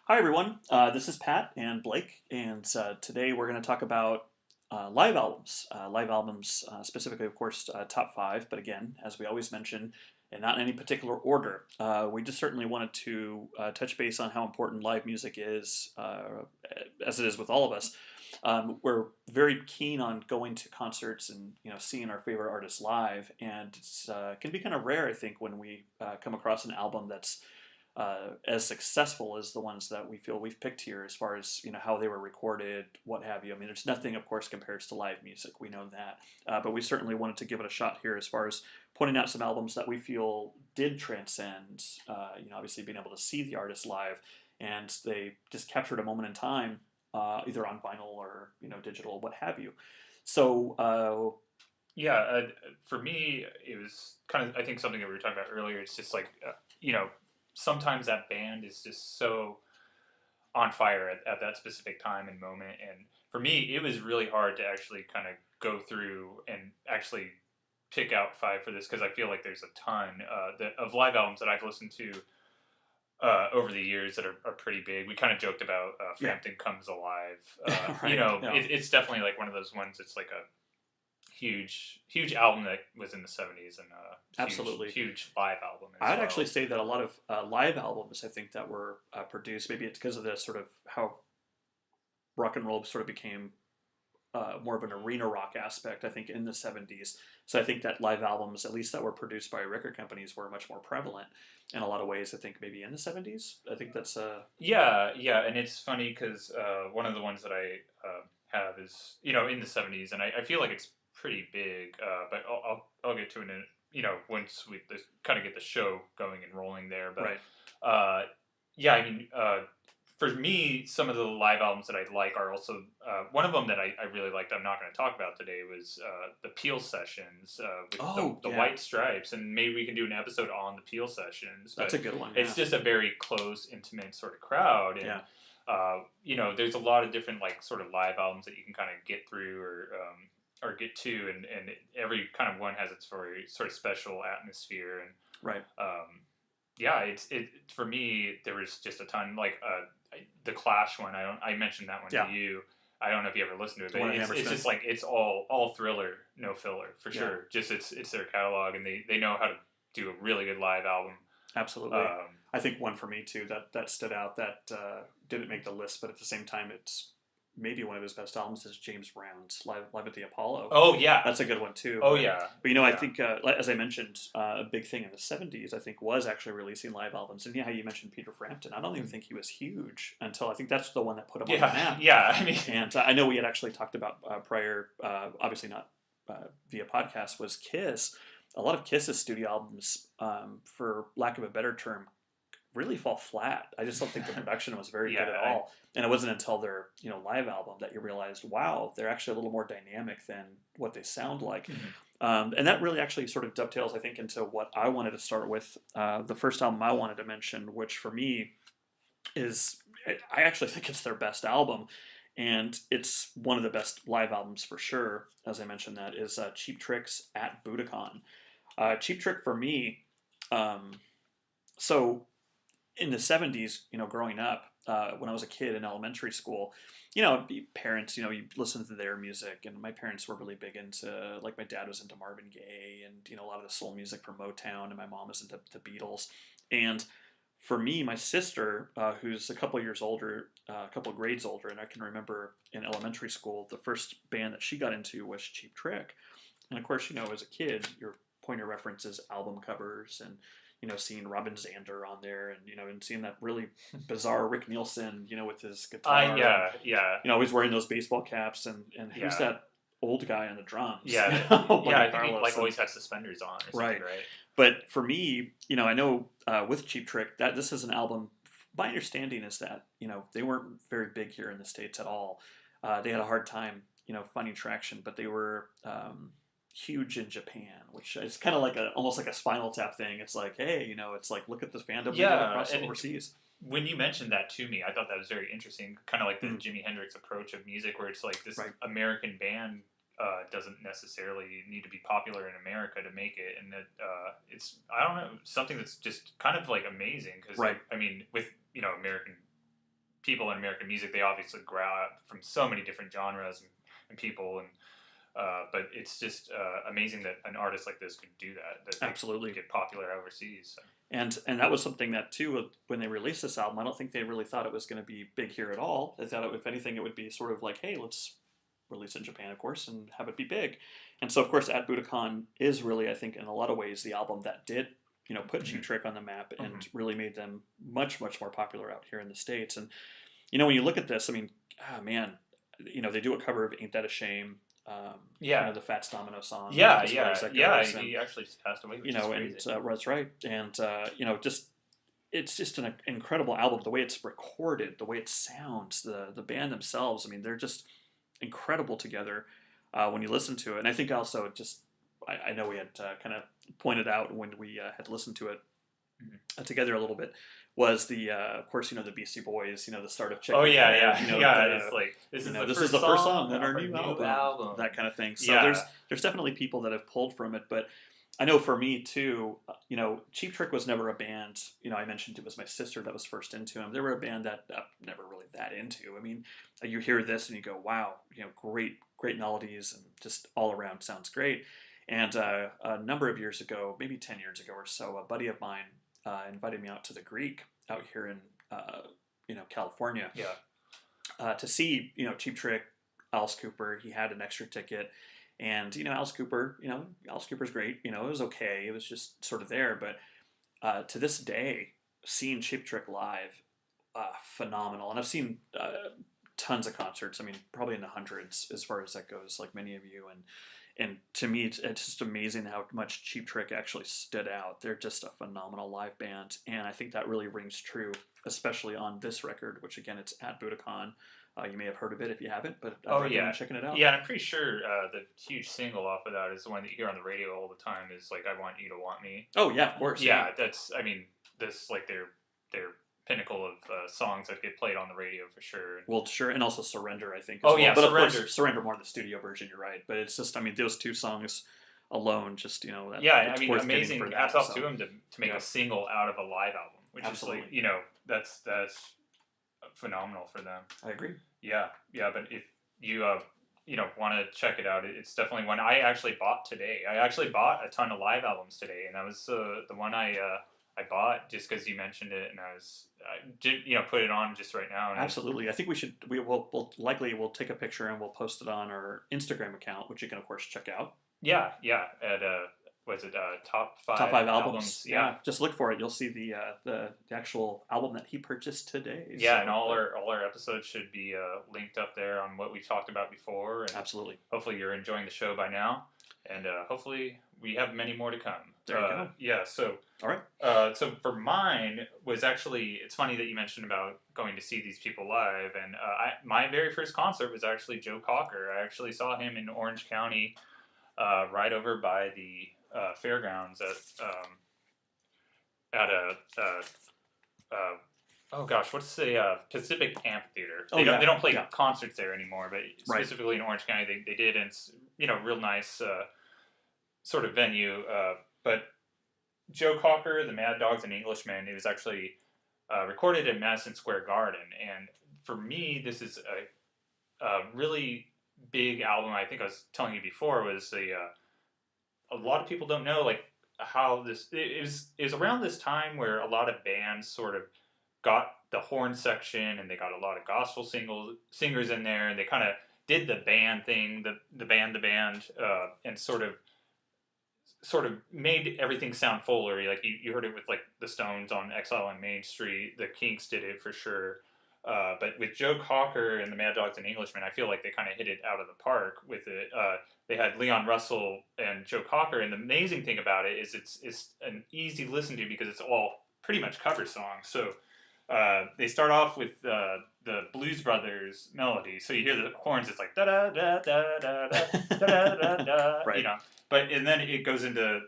Hi, everyone. This is Pat and Blake, and today we're going to talk about live albums. Specifically, of course, top five, but again, as we always mention, and not in any particular order. We just certainly wanted to touch base on how important live music is, as it is with all of us. We're very keen on going to concerts and seeing our favorite artists live, and it's can be kind of rare, I think, when we come across an album that's as successful as the ones that we feel we've picked here, as far as how they were recorded, what have you. I mean, there's nothing, of course, compares to live music. We know that, but we certainly wanted to give it a shot here, as far as pointing out some albums that we feel did transcend. Obviously being able to see the artist live, and they just captured a moment in time, either on vinyl or digital, what have you. So. Yeah, for me, it was kind of, I think, something that we were talking about earlier. It's just like, sometimes that band is just so on fire at that specific time and moment. And for me, it was really hard to actually kind of go through and actually pick out five for this, because I feel like there's a ton of live albums that I've listened to over the years that are pretty big. We kind of joked about Frampton Comes Alive. Right, yeah. It's definitely like one of those ones. It's like a huge album that was in the 70s, and Absolutely. huge live album as I'd well. actually say that a lot of live albums, I think, that were produced, maybe it's because of the sort of how rock and roll sort of became more of an arena rock aspect, I think, in the 70s. So I think that live albums, at least that were produced by record companies, were much more prevalent in a lot of ways, I think, maybe in the 70s. I think that's... Yeah, and it's funny because one of the ones that I have is, in the 70s, and I feel like it's pretty big, but I'll get to it in, once we kind of get the show going and rolling there. But Right. yeah, I mean, for me, some of the live albums that I like are also one of them that I really liked. I'm not going to talk about today was the Peel Sessions with the Yeah. White Stripes, and maybe we can do an episode on the Peel Sessions. That's a good one, It's just a very close, intimate sort of crowd, and there's a lot of different like sort of live albums that you can kind of get through or get to, and every kind of one has its very sort of special atmosphere, and right. Yeah, it for me there was just a ton, like the Clash one. I mentioned that one to you. I don't know if you ever listened to it, but it's just like it's all thriller, no filler for sure. Just it's their catalog, and they know how to do a really good live album. Absolutely. I think one for me too that stood out that didn't make the list, but at the same time it's maybe one of his best albums is James Brown's Live at the Apollo. Oh yeah, that's a good one too. Oh but, yeah, but I think as I mentioned, a big thing in the 70s I think was actually releasing live albums. And you mentioned Peter Frampton. I don't even think he was huge until I think that's the one that put him on the map. Yeah, I mean, and I know we had actually talked about prior, obviously not via podcast, was Kiss. A lot of Kiss's studio albums, for lack of a better term, really fall flat. I just don't think the production was very good at all. And it wasn't until their live album that you realized, wow, they're actually a little more dynamic than what they sound like. Mm-hmm. And that really actually sort of dovetails, I think, into what I wanted to start with. The first album I wanted to mention, which for me is, I actually think it's their best album. And it's one of the best live albums for sure, as I mentioned, that is Cheap Trick's at Budokan. Cheap Trick for me, so in the 70s, growing up, when I was a kid in elementary school, parents, you listen to their music, and my parents were really big into, like, my dad was into Marvin Gaye and, a lot of the soul music from Motown, and my mom was into the Beatles. And for me, my sister, who's a couple years older, a couple of grades older, and I can remember in elementary school, the first band that she got into was Cheap Trick. And of course, as a kid, your point of reference is album covers and, seeing Robin Zander on there, and seeing that really bizarre Rick Nielsen, with his guitar. Yeah. Always wearing those baseball caps, and who's that old guy on the drums? Yeah, I think he always had suspenders on. Or right. But for me, I know with Cheap Trick that this is an album. My understanding is that they weren't very big here in the States at all. They had a hard time, finding traction, but they were huge in Japan, which is kind of like almost like a Spinal Tap thing. It's like, hey, it's like, look at this fandom across overseas. When you mentioned that to me, I thought that was very interesting. Kind of like the Jimi Hendrix approach of music, where it's like this American band doesn't necessarily need to be popular in America to make it, and that it's, I don't know, something that's just kind of like amazing, because I mean, with American people in American music, they obviously grab from so many different genres and people, and but it's just amazing that an artist like this could do that they Absolutely. get popular overseas. So. And that was something that too, when they released this album, I don't think they really thought it was going to be big here at all. They thought, if anything, it would be sort of like, hey, let's release it in Japan, of course, and have it be big. And so, of course, At Budokan is really, I think, in a lot of ways, the album that did, put Cheap Trick on the map and really made them much, much more popular out here in the States. And, when you look at this, I mean, man, they do a cover of Ain't That a Shame? The Fats Domino song. Yeah. And, he actually just passed away. Which is crazy. and that's right. And just it's just an incredible album. The way it's recorded, the way it sounds, the band themselves. I mean, they're just incredible together when you listen to it. And I think also I know we had kind of pointed out when we had listened to it together a little bit, was the of course the Beastie Boys, the start of Chicken. Oh yeah. It's like this is the first song on our new album, that kind of thing. So there's definitely people that have pulled from it, but I know for me too, Cheap Trick was never a band. I mentioned it was my sister that was first into them. They were a band that I'm never really that into. I mean, you hear this and you go, wow, great melodies and just all around sounds great. And a number of years ago, maybe 10 years ago or so, a buddy of mine invited me out to the Greek out here in California. To see Cheap Trick, Alice Cooper. He had an extra ticket, and Alice Cooper's great. It was okay. It was just sort of there, but to this day, seeing Cheap Trick live, phenomenal. And I've seen tons of concerts. I mean, probably in the hundreds as far as that goes, like many of you. And to me, it's just amazing how much Cheap Trick actually stood out. They're just a phenomenal live band, and I think that really rings true, especially on this record, which again, it's At Budokan. You may have heard of it if you haven't, but checking it out. Yeah, and I'm pretty sure the huge single off of that is the one that you hear on the radio all the time. Is like "I Want You to Want Me." Oh yeah, of course. Yeah, that's like their pinnacle of songs that get played on the radio for sure. Well, sure, and also Surrender, I think. But Surrender. Of course, Surrender more the studio version. You're right, but it's just, those two songs alone, just amazing. Hats off to him to make a single out of a live album, which Absolutely. is like that's phenomenal for them. I agree. Yeah, but if you want to check it out, it's definitely one I actually bought today. I actually bought a ton of live albums today, and that was the one I bought just because you mentioned it, and I put it on just right now. And absolutely, I think we'll likely take a picture and we'll post it on our Instagram account, which you can of course check out. Yeah, at top five albums. Yeah, just look for it. You'll see the actual album that he purchased today. Yeah, so, and all our episodes should be linked up there on what we've talked about before. And absolutely. Hopefully you're enjoying the show by now, and hopefully we have many more to come. There you go. Yeah, so all right. So for mine was actually, it's funny that you mentioned about going to see these people live, and my very first concert was actually Joe Cocker. I actually saw him in Orange County, right over by the fairgrounds at what's the Pacific Amphitheater? They don't play concerts there anymore, but specifically in Orange County they did, and it's real nice sort of venue. But Joe Cocker, the Mad Dogs, and Englishmen, it was actually recorded at Madison Square Garden, and for me this is a really big album. I think I was telling you before was a lot of people don't know like how this is around this time where a lot of bands sort of got the horn section, and they got a lot of gospel singers in there, and they kind of did the band thing, the band, and sort of made everything sound fuller. Like you heard it with like the Stones on Exile on Main Street, the Kinks did it for sure. But with Joe Cocker and the Mad Dogs and Englishmen, I feel like they kind of hit it out of the park with it. They had Leon Russell and Joe Cocker, and the amazing thing about it is it's an easy listen to because it's all pretty much cover songs. So they start off with the Blues Brothers melody. So you hear the horns, it's like da da da da da da da da da, right. And then it goes into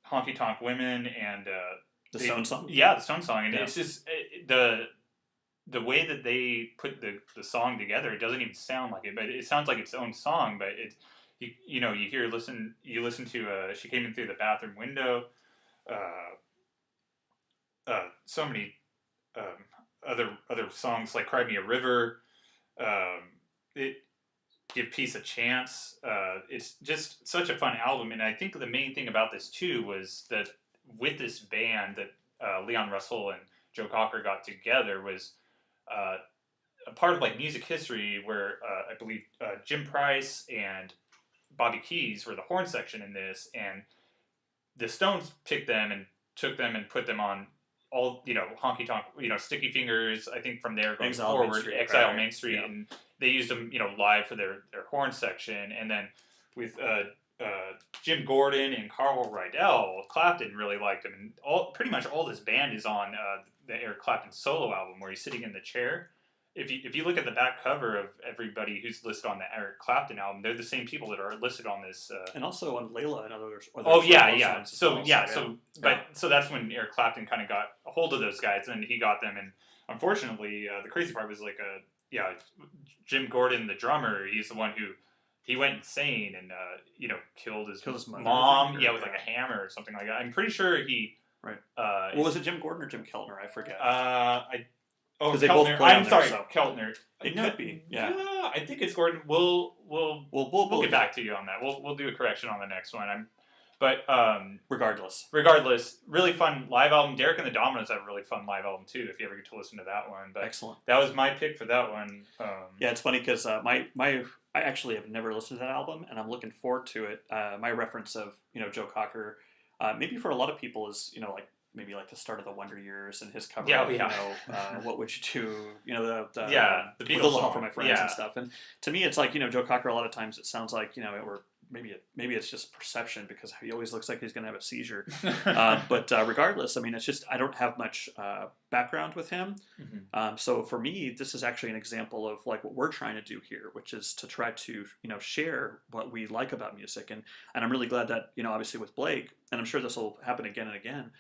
Honky Tonk Women and the Stone song. Yeah, the Stone song, and it's just the way that they put the song together, it doesn't even sound like it, but it sounds like its own song. But you listen to She Came In Through the Bathroom Window, so many other songs like "Cry Me a River," it give Peace a Chance. It's just such a fun album, and I think the main thing about this too was that with this band that Leon Russell and Joe Cocker got together was uh, a part of like music history where I believe Jim Price and Bobby Keys were the horn section in this, and the Stones picked them and took them and put them on all, Honky Tonk, Sticky Fingers. I think from there going Exile forward, Main Street, Exile right. Main Street, Yeah. and they used them, live for their horn section, and then with Jim Gordon and Carl Rydell, Clapton really liked him, and pretty much all this band is on the Eric Clapton solo album where he's sitting in the chair. If you look at the back cover of everybody who's listed on the Eric Clapton album, they're the same people that are listed on this. And also on Layla and others. Oh yeah. So that's when Eric Clapton kind of got a hold of those guys, and he got them. And unfortunately, the crazy part was Jim Gordon, the drummer, he's the one who he went insane and killed his mother, mom. With like a hammer or something like that. I'm pretty sure he. Right. Was it Jim Gordon or Jim Keltner? I forget. They Keltner. I'm sorry, so. Keltner. It could be. Yeah. I think it's Gordon. We'll get back to you on that. We'll do a correction on the next one. Regardless, really fun live album. Derek and the Dominoes have a really fun live album too. If you ever get to listen to that one, but excellent. That was my pick for that one. Yeah, it's funny because I actually have never listened to that album, and I'm looking forward to it. My reference of Joe Cocker, maybe for a lot of people is maybe like the start of the Wonder Years and his cover of, What Would You Do, the Beatles with a little help song. from my friends and stuff. And to me, it's like, Joe Cocker, a lot of times it sounds like, or maybe it's just perception because he always looks like he's going to have a seizure. But regardless, I mean, it's just, I don't have much background with him. Mm-hmm. So for me, this is actually an example of like what we're trying to do here, which is to try to, share what we like about music. And I'm really glad that, obviously with Blake, and I'm sure this will happen again and again,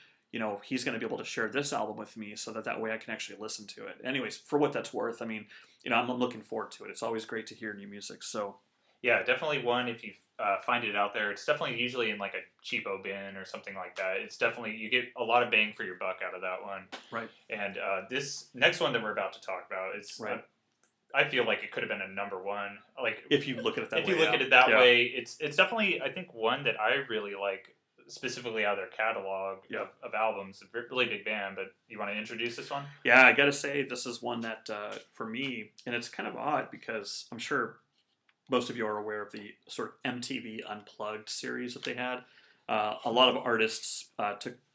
he's going to be able to share this album with me so that way I can actually listen to it. Anyways, for what that's worth, I mean, I'm looking forward to it. It's always great to hear new music. So, yeah, definitely one if you find it out there. It's definitely usually in like a cheapo bin or something like that. It's definitely, you get a lot of bang for your buck out of that one. Right. And this next one that we're about to talk about is, right. I feel like it could have been a number one. Like if you look at it that way. If you look at it that way, it's definitely, I think, one that I really like. Specifically out of their catalog of albums. A really big band, but you want to introduce this one? Yeah, I gotta say, this is one that, for me, and it's kind of odd because I'm sure most of you are aware of the sort of MTV Unplugged series that they had. A lot of artists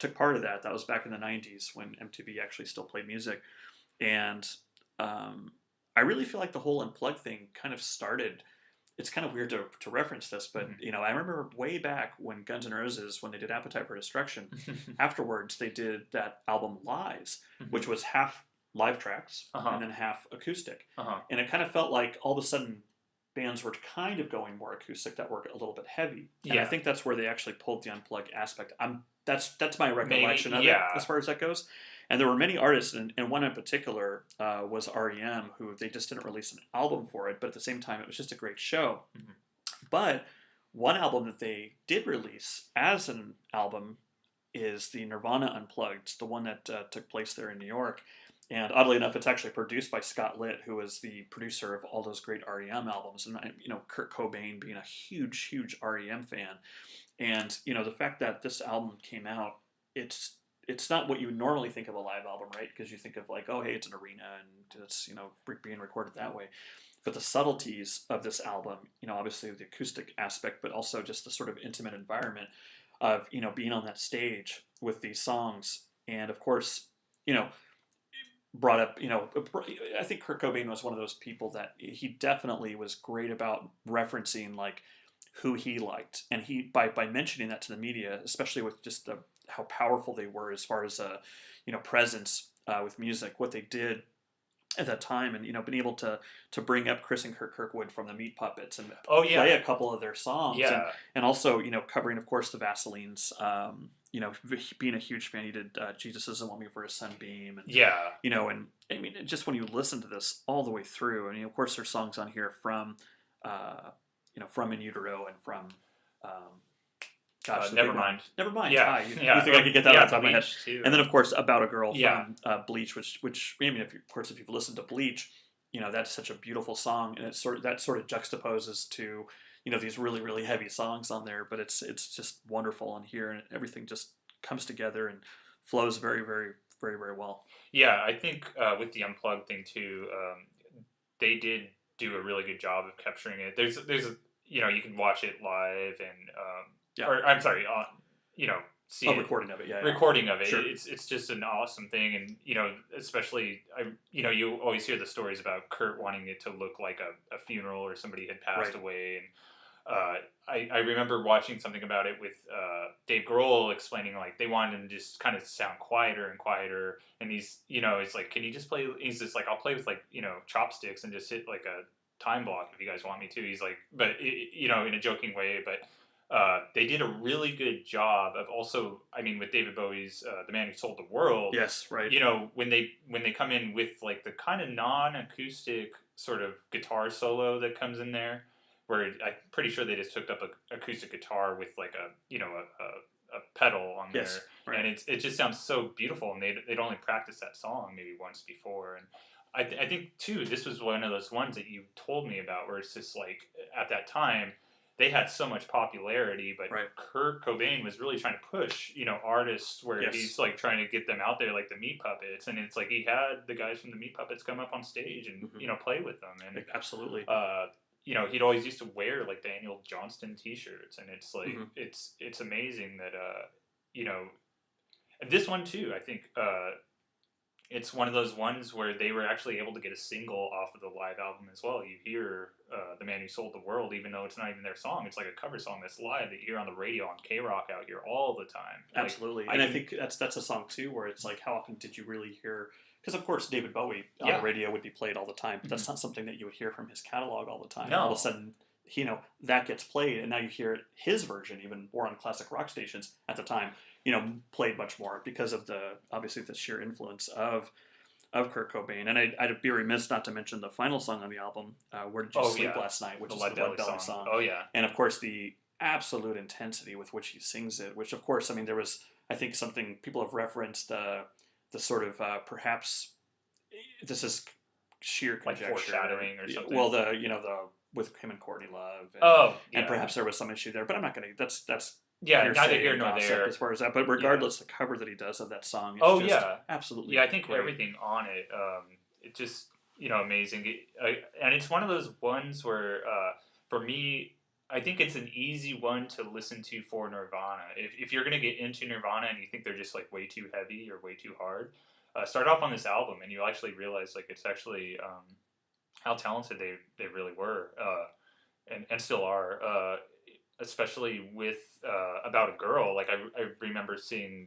took part of that. That was back in the 90s when MTV actually still played music. And I really feel like the whole Unplugged thing kind of started. It's kind of weird to reference this, but I remember way back when Guns N' Roses, when they did Appetite for Destruction, afterwards they did that album Lies, which was half live tracks and then half acoustic. And it kind of felt like all of a sudden bands were kind of going more acoustic that were a little bit heavy. And I think that's where they actually pulled the unplugged aspect. That's my recollection of it as far as that goes. And there were many artists, and one in particular was REM, who they just didn't release an album for it, but at the same time, it was just a great show. But one album that they did release as an album is the Nirvana Unplugged. It's the one that took place there in New York. And oddly enough, it's actually produced by Scott Litt, who was the producer of all those great REM albums. And, Kurt Cobain being a huge, huge REM fan. And, the fact that this album came out, it's not what you would normally think of a live album, right? Because you think of like, oh, hey, it's an arena and it's, being recorded that way. But the subtleties of this album, obviously the acoustic aspect, but also just the sort of intimate environment of, being on that stage with these songs. And of course, brought up, I think Kurt Cobain was one of those people that he definitely was great about referencing like who he liked. And he, by mentioning that to the media, especially with just how powerful they were as far as, presence with music, what they did at that time, and being able to bring up Chris and Kurt Kirkwood from the Meat Puppets and play a couple of their songs, and also covering, of course, the Vaseline's, being a huge fan. He did Jesus Doesn't Want Me for a Sunbeam, and and I mean, just when you listen to this all the way through, and of course, there's songs on here from from In Utero and from Gosh, the big one. Nevermind. Nevermind. Yeah, Hi. You yeah, think I could get that off the top of my head? Bleach too. And then, of course, About a Girl Yeah. from Bleach, which I mean, of course, if you've listened to Bleach, that's such a beautiful song, and that sort of juxtaposes to these really really heavy songs on there, but it's just wonderful on here, and everything just comes together and flows very very very very well. Yeah, I think with the unplugged thing too, they did do a really good job of capturing it. There's you can watch it live and Yeah. or I'm sorry, see A it, recording of it, yeah. recording of it. Sure. It's just an awesome thing, and especially you always hear the stories about Kurt wanting it to look like a funeral or somebody had passed Right. away, and I remember watching something about it with Dave Grohl explaining like they wanted him to just kind of sound quieter and quieter, and it's like, can you just play? He's just like, I'll play with like chopsticks and just hit like a time block if you guys want me to. He's like, but in a joking way, but. They did a really good job of also, I mean, with David Bowie's "The Man Who Sold the World." Yes, right. When they come in with like the kind of non-acoustic sort of guitar solo that comes in there, where I'm pretty sure they just hooked up a acoustic guitar with like a pedal on there, right. and it just sounds so beautiful. And they'd only practiced that song maybe once before, and I think too this was one of those ones that you told me about where it's just like at that time. They had so much popularity, but Kurt Cobain was really trying to push, artists where he's like trying to get them out there, like the Meat Puppets, and it's like he had the guys from the Meat Puppets come up on stage and play with them, and absolutely. He'd always used to wear like Daniel Johnston T-shirts, and it's like it's amazing that and this one too. I think it's one of those ones where they were actually able to get a single off of the live album as well. You hear "The Man Who Sold the World," even though it's not even their song. It's like a cover song that's live that you hear on the radio on K-Rock out here all the time. Absolutely, like, and I think that's a song too where it's like, how often did you really hear? Because of course David Bowie on the radio would be played all the time, but that's not something that you would hear from his catalog all the time. No. All of a sudden, that gets played, and now you hear his version even more on classic rock stations at the time. Played much more because of obviously the sheer influence of Kurt Cobain. And I'd be remiss not to mention the final song on the album, Where Did You Sleep Last Night, which is the Lead Belly song. Oh, yeah. And, of course, the absolute intensity with which he sings it, which, of course, I mean, there was, I think, something people have referenced, the sort of, perhaps, this is sheer conjecture. Like foreshadowing or something. Well, with him and Courtney Love. And perhaps there was some issue there, but I'm not going to, that's neither here nor there as far as that. But regardless, the cover that he does of that song is just absolutely I think great. everything on it, it just amazing. And it's one of those ones where for me, I think it's an easy one to listen to for Nirvana. If you're gonna get into Nirvana and you think they're just like way too heavy or way too hard, start off on this album and you'll actually realize like it's actually how talented they really were and still are. Especially with About a Girl, like I remember seeing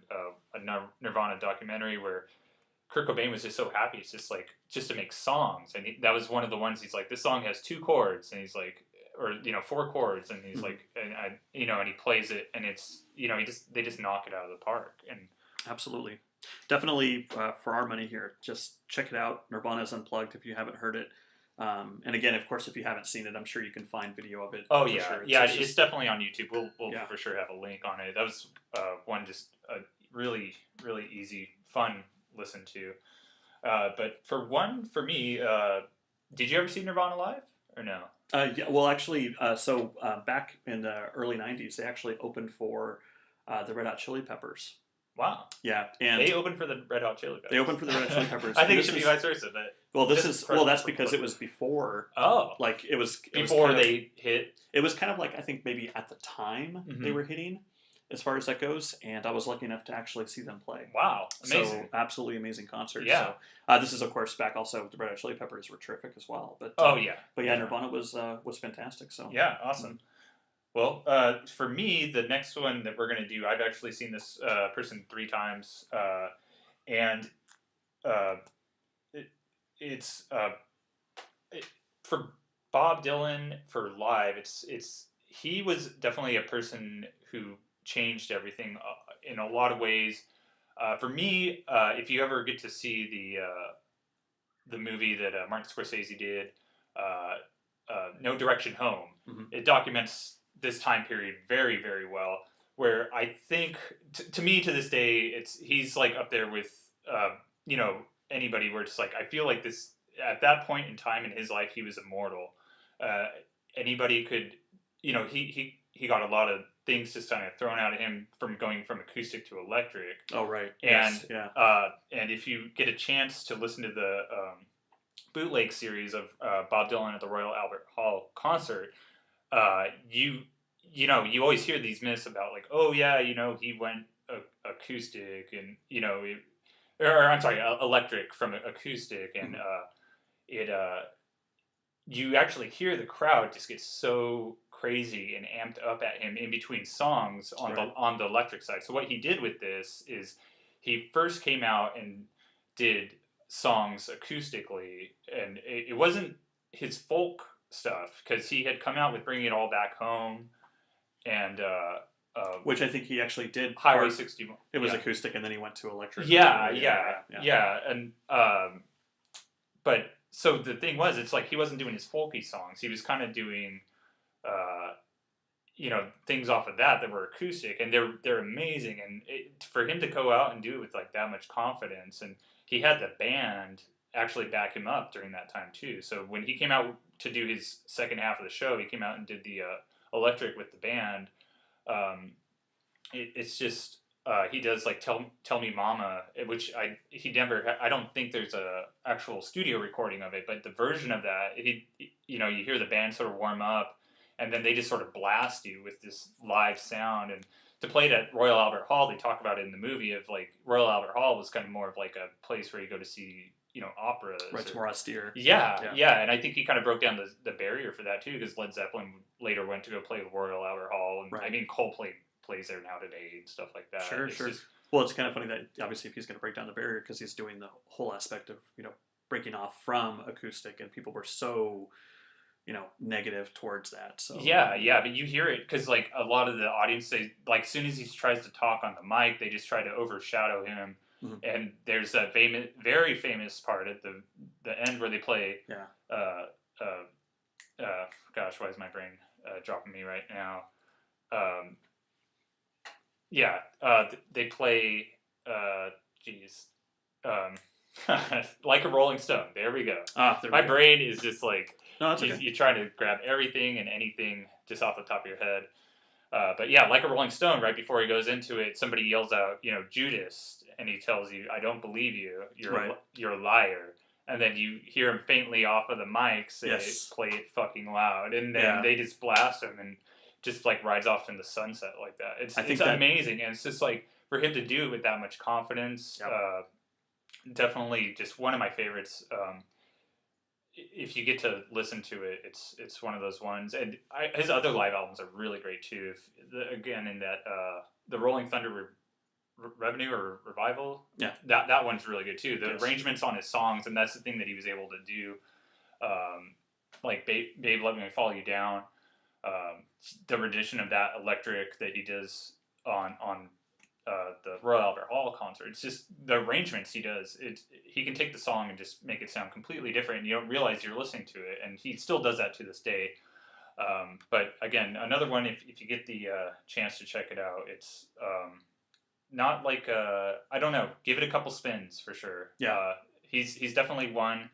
a Nirvana documentary where Kurt Cobain was just so happy. It's just to make songs, and that was one of the ones. He's like, this song has 2 chords, and he's like, or 4 chords, and he's like, and he plays it, and it's they just knock it out of the park, and absolutely, definitely for our money here, just check it out. Nirvana's Unplugged if you haven't heard it. And again, of course, if you haven't seen it, I'm sure you can find video of it. Oh yeah, sure. It's definitely on YouTube. We'll for sure have a link on it. That was one just a really really easy, fun listen to. But for me, did you ever see Nirvana live or no? Yeah, well, actually, back in the early '90s, they actually opened for the Red Hot Chili Peppers. Wow. Yeah, and they opened for the Red Hot Chili Peppers. They opened for the Red Hot Chili Peppers. I think it should be vice versa, but that's because it was before. Oh, like it was before they hit. It was kind of like, I think maybe at the time they were hitting, as far as that goes, and I was lucky enough to actually see them play. Wow, amazing! So absolutely amazing concert. Yeah. So this is of course back also. The Red Hot Chili Peppers were terrific as well. But Nirvana was fantastic. So yeah, awesome. Well, for me, the next one that we're going to do, I've actually seen this person 3 times, and it's for Bob Dylan for live. He was definitely a person who changed everything in a lot of ways. For me, if you ever get to see the movie that Martin Scorsese did, No Direction Home, it documents this time period very, very well. where I think to me to this day he's like up there with you know, anybody where it's like I feel like this at that point in time in his life he was immortal. Uh, Anybody could, you know, he got a lot of things just kind of thrown out at him from going from acoustic to electric. Oh, right. And Yes. Yeah. and if you get a chance to listen to the bootleg series of Bob Dylan at the Royal Albert Hall concert, you know you always hear these myths about like, oh yeah, you know, he went acoustic and you know or I'm sorry, electric from acoustic, and it you actually hear the crowd just get so crazy and amped up at him in between songs on the electric side. So what he did with this is he first came out and did songs acoustically, and it wasn't his folk stuff because he had come out with Bringing It All Back Home and which I think he actually did. Highway 61. It was acoustic, and then he went to electric. Yeah. And but so the thing was, it's like he wasn't doing his folky songs. He was kind of doing, you know, things off of that were acoustic, and they're amazing. And for him to go out and do it with like that much confidence, and he had the band actually back him up during that time too. So when he came out to do his second half of the show, he came out and did the electric with the band. It's just he does like tell Me Mama, which I don't think there's a actual studio recording of it, but the version of that, you know, you hear the band sort of warm up, and then they just sort of blast you with this live sound. And to play it at Royal Albert Hall, they talk about it in the movie of like Royal Albert Hall was kind of more of like a place where you go to see, you know, operas. Right, it's more austere. Yeah, and I think he kind of broke down the barrier for that too, because Led Zeppelin later went to go play with Royal Albert Hall, and I mean Coldplay plays there now today and stuff like that. Sure. Well, it's kind of funny that obviously if he's going to break down the barrier, because he's doing the whole aspect of, you know, breaking off from acoustic, and people were so, you know, negative towards that. So yeah, but you hear it because like a lot of the audience, they like as soon as he tries to talk on the mic, they just try to overshadow him. Mm-hmm. And there's that very famous part at the end where they play. Gosh, why is my brain dropping me right now? They play. Like a Rolling Stone. There we go. My brain is just like you try to grab everything and anything just off the top of your head. But yeah, Like a Rolling Stone, right before he goes into it, somebody yells out, you know, Judas, and he tells you, I don't believe you. You're a liar. And then you hear him faintly off of the mic say, play it fucking loud. And then they just blast him and just like rides off in the sunset like that. It's amazing. And it's just like for him to do it with that much confidence, definitely just one of my favorites. If you get to listen to it, it's one of those ones. And his other live albums are really great too. Again, in that the Rolling Thunder Revenue or Revival, that one's really good too. The arrangements on his songs, and that's the thing that he was able to do. Like Babe, Let Me Follow You Down. The rendition of that electric that he does on the Royal Albert Hall concert. It's just the arrangements he does. He can take the song and just make it sound completely different, and you don't realize you're listening to it. And he still does that to this day. But again, another one, if you get the chance to check it out, it's not like I don't know. Give it a couple spins for sure. Yeah, he's definitely one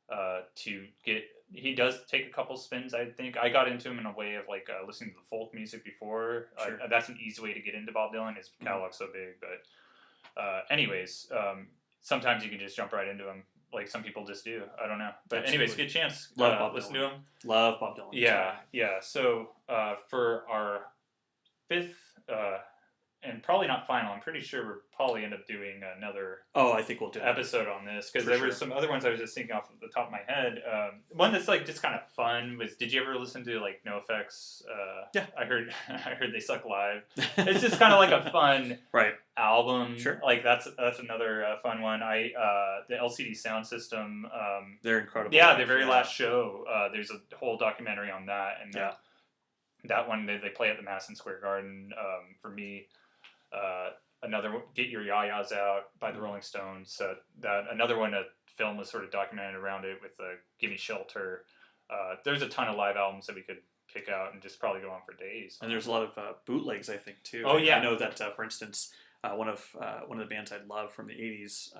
to get. He does take a couple spins, I think. I got into him in a way of like listening to the folk music before. Sure. That's an easy way to get into Bob Dylan. His catalog's so big. But anyways, sometimes you can just jump right into him. Like some people just do. I don't know. But anyways, good chance. Love Bob listen Dylan. to him. Love Bob Dylan. Yeah. So for our fifth and probably not final, I'm pretty sure we'll probably end up doing another I think we'll do episode on this, because there were some other ones I was just thinking off the top of my head. One that's like just kind of fun was, did you ever listen to like NoFX? I heard they suck live. It's just kind of like a fun album. Sure. Like that's another fun one. The LCD Sound System. They're incredible. Yeah, their very last show. There's a whole documentary on that, and that one they play at the Madison Square Garden. For me. Another one, Get Your Ya-Ya's Out by the Rolling Stones. Another one, a film was sort of documented around it with Gimme Shelter. There's a ton of live albums that we could pick out and just probably go on for days. And there's a lot of bootlegs, I think, too. Oh yeah, I know that, for instance, one of the bands I loved from the '80s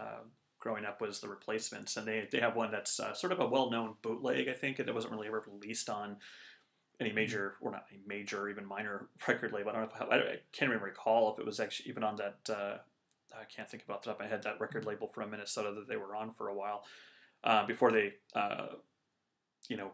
growing up was the Replacements, and they have one that's sort of a well-known bootleg, I think, and it wasn't really ever released on any major, or not any major, or even minor record label. I don't know I can't even recall if it was actually even on that. I can't think about the top of my head, that record label from Minnesota that they were on for a while before they, you know,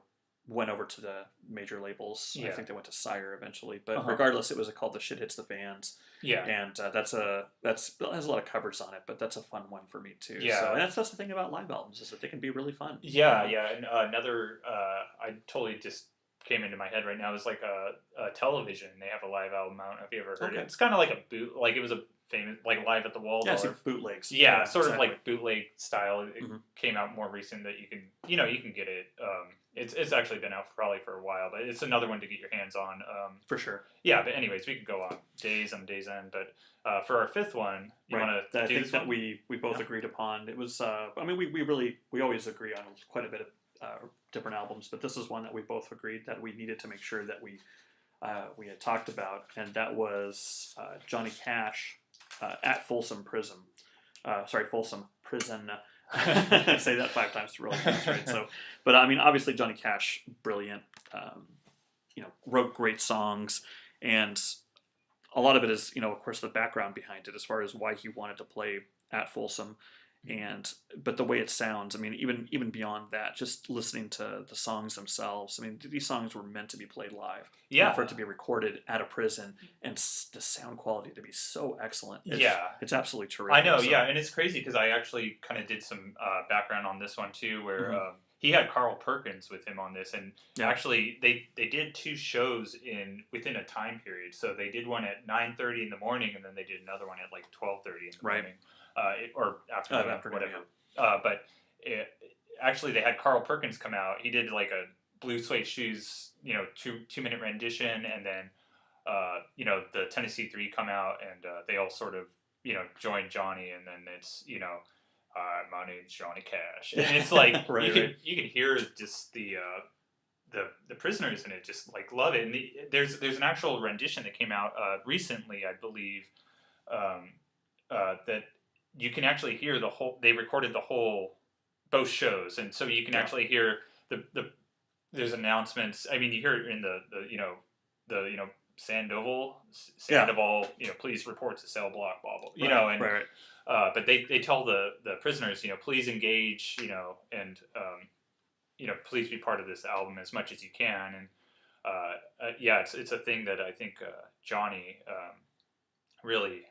went over to the major labels. yeah, I think they went to Sire eventually, but uh-huh. regardless, it was called "The Shit Hits the Fans," Yeah, and it has a lot of covers on it, but that's a fun one for me too. yeah. So, and that's the thing about live albums, is that they can be really fun. Yeah, yeah, and another I totally just came into my head right now is like a television. They have a live album. I don't know if you ever heard it. Okay. It's kind of like a boot, like it was a famous like Live at the Yeah, I see Waldorf. bootlegs. Yeah, sort exactly. of like bootleg style. It Mhm. came out more recent that you can get it. It's actually been out probably for a while, but it's another one to get your hands on. For sure. Yeah, but anyways, we could go on days and days end. But for our fifth one, you Right. want to I do think this that one? we both Yeah. agreed upon. It was. I mean, we always agree on quite a bit of different albums, but this is one that we both agreed that we needed to make sure that we had talked about, and that was Johnny Cash at Folsom Prison. Sorry, Folsom Prison. I say that 5 times really fast, right? So, but I mean, obviously Johnny Cash, brilliant. Wrote great songs, and a lot of it is, of course, the background behind it as far as why he wanted to play at Folsom, but the way it sounds, I mean, even beyond that, just listening to the songs themselves. I mean, these songs were meant to be played live. Yeah. For it to be recorded at a prison, and the sound quality to be so excellent. Yeah. It's absolutely terrific. I know, yeah, and it's crazy because I actually kind of did some background on this one too, where he had Carl Perkins with him on this, and actually they did 2 shows within a time period. So they did one at 9:30 in the morning, and then they did another one at like 12:30 in the morning, or afternoon, whatever. Yeah. But actually, they had Carl Perkins come out. He did like a Blue Suede Shoes, 2-minute rendition, and then the Tennessee Three come out, and they all sort of join Johnny, and then it's my name's Johnny Cash, and it's like you can hear just the prisoners in it just like love it, and there's an actual rendition that came out recently, I believe, that you can actually hear the whole. They recorded both shows, and so you can actually hear there's announcements. I mean, you hear it in the Sandoval, please report to cell block, blah blah, but they tell the prisoners, please engage, and please be part of this album as much as you can, and it's a thing that I think Johnny really.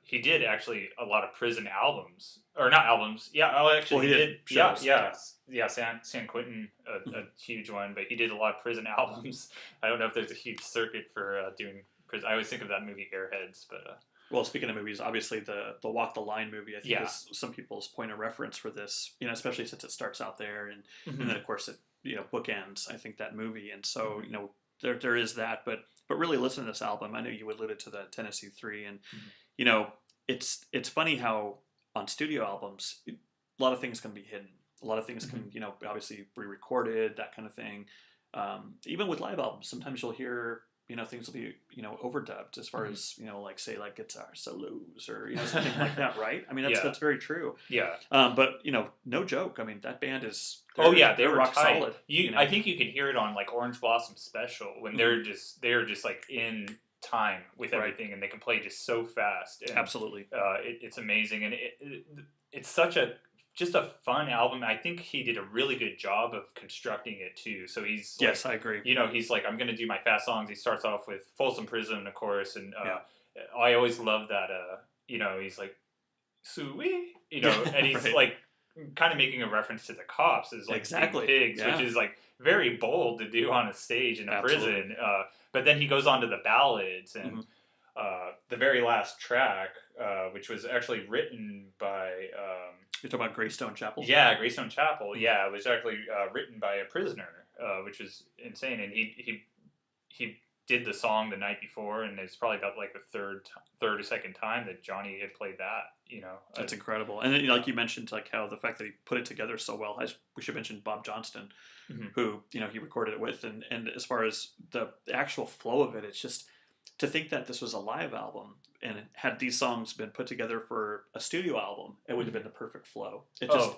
He did actually a lot of prison albums, or not albums. Yeah, actually he did. Shows. Yeah. San Quentin, a huge one, but he did a lot of prison albums. I don't know if there's a huge circuit for doing prison. I always think of that movie Airheads, but. Well, speaking of movies, obviously the Walk the Line movie, I think, is some people's point of reference for this. Especially since it starts out there, and then of course it bookends. I think that movie, and so there is that, but really listen to this album. I know you alluded to the Tennessee Three, and it's funny how on studio albums a lot of things can be hidden. A lot of things can obviously be recorded, that kind of thing. Even with live albums, sometimes you'll hear things will be overdubbed as far as like say like guitar solos or something like that, right? I mean that's very true. Yeah. But no joke. I mean that band is. They were rock tight. solid. I think you can hear it on like Orange Blossom Special when they're just like in time with everything, and they can play just so fast. And, absolutely. It's amazing, and it's such just a fun album. I think he did a really good job of constructing it too. So he's yes, I agree. He's like, I'm going to do my fast songs. He starts off with Folsom Prison, of course, and I always love that. He's like, "Suey," and he's like kind of making a reference to the cops as like exactly pigs, which is like very bold to do on a stage in a prison. But then he goes on to the ballads, and the very last track, which was actually written by. You're talking about Greystone Chapel? Yeah, Greystone Chapel. Yeah, it was actually written by a prisoner, which was insane. And he did the song the night before, and it's probably about like the third or second time that Johnny had played that. That's incredible. And then, like you mentioned, like how the fact that he put it together so well. We should mention Bob Johnston, who he recorded it with, and as far as the actual flow of it, it's just to think that this was a live album, and had these songs been put together for a studio album, it would have been the perfect flow. It just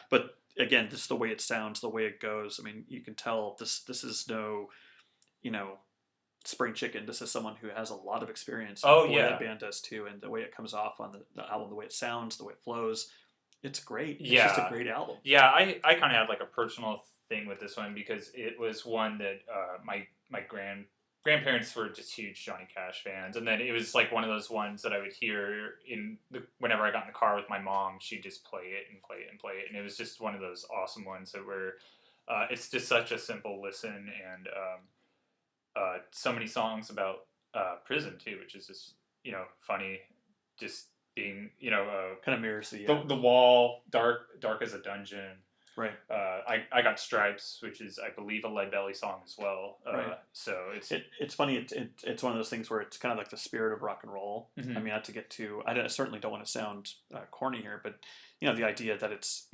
but again, just the way it sounds, the way it goes. I mean, you can tell this is no, spring chicken. This is someone who has a lot of experience. The way that band does too, and the way it comes off on the album, the way it sounds, the way it flows. It's great. It's just a great album. Yeah, I kind of had like a personal thing with this one because it was one that my grandparents were just huge Johnny Cash fans, and then it was like one of those ones that I would hear whenever I got in the car with my mom. She'd just play it and play it and play it, and it was just one of those awesome ones that were it's just such a simple listen, and so many songs about prison too, which is just funny, just being kind of mirrors the wall, dark as a dungeon. Right. I Got Stripes, which is, I believe, a Lead Belly song as well. Right. So it's funny. It's one of those things where it's kind of like the spirit of rock and roll. I mean, not to get too. I certainly don't want to sound corny here, but the idea that it's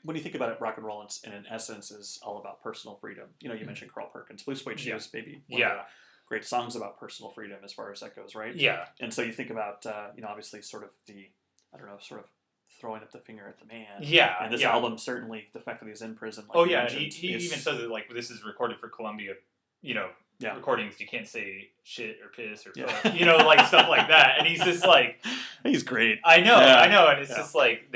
when you think about it, rock and roll in essence is all about personal freedom. You mentioned Carl Perkins, Blue Suede Shoes, maybe one of the great songs about personal freedom as far as that goes, right? Yeah. And so you think about obviously sort of sort of throwing up the finger at the man. Yeah. And this album, certainly the fact that he's in prison. Like he even says that like this is recorded for Columbia, recordings. You can't say shit or piss or fuck, like stuff like that. And he's just like, he's great. I know, and it's just like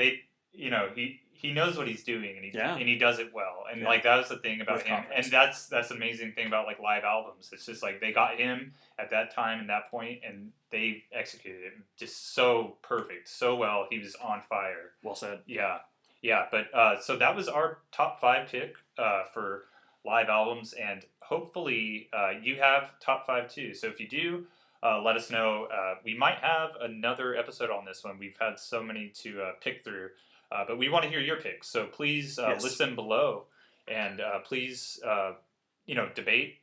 he knows what he's doing, and he does it well, and like that was the thing about him, and that's the amazing thing about like live albums. It's just like they got him at that time and that point, and they executed it just so perfect, so well. He was on fire. Well said. Yeah. But so that was our top 5 pick for live albums, and hopefully you have top 5 too. So if you do, let us know. We might have another episode on this one. We've had so many to pick through. But we want to hear your picks, so please listen below, and please, debate,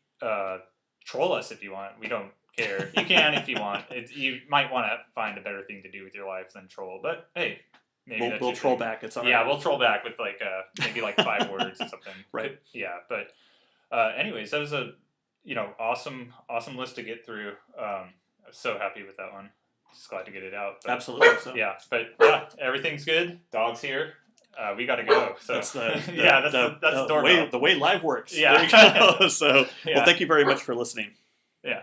troll us if you want. We don't care. You can if you want. You might want to find a better thing to do with your life than troll, but hey, maybe we'll troll back. It's all right. Yeah, we'll troll back with like maybe like 5 words or something. Right. Yeah, but anyways, that was a awesome list to get through. I'm so happy with that one. Just glad to get it out. But, absolutely. So. Yeah, but everything's good. Dog's here. We got to go. So that's the that's the way live works. Yeah. There you go. So well, thank you very much for listening. Yeah.